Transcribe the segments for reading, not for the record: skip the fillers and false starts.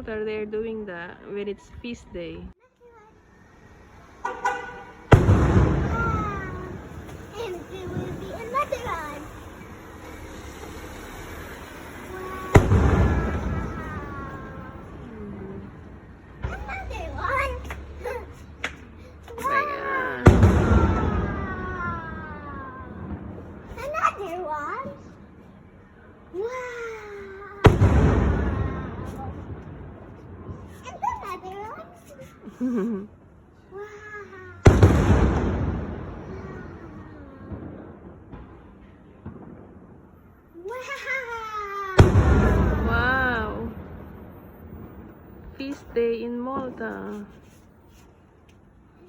Malta, they're doing that when it's feast day. And there will be another one. Another one. Ayan. Another one. Wow. And another one. Wow. Feast day in Malta.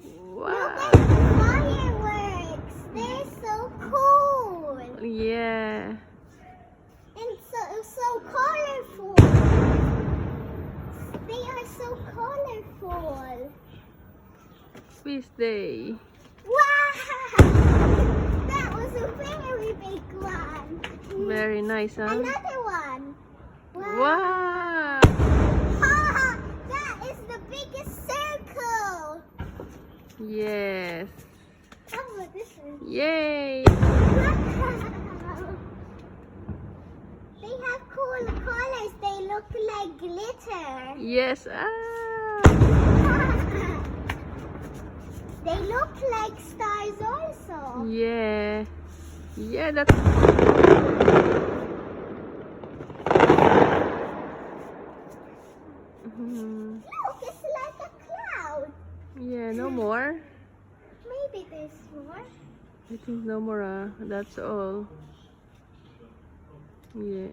Look Wow. at the fireworks. They're so cool. Yeah. And so colorful. They are so colorful. Feast day. Wow! That was a very big one. Very nice, huh? Another one. Wow. Ha! That is the biggest circle. Yes. How about this one? Yay. Wow! They have cool colors. They look like glitter. Yes. They look like stars also. Yeah. Yeah, that's... Look, it's like a cloud. Yeah, no more. Maybe there's more. I think no more. That's all. Yeah.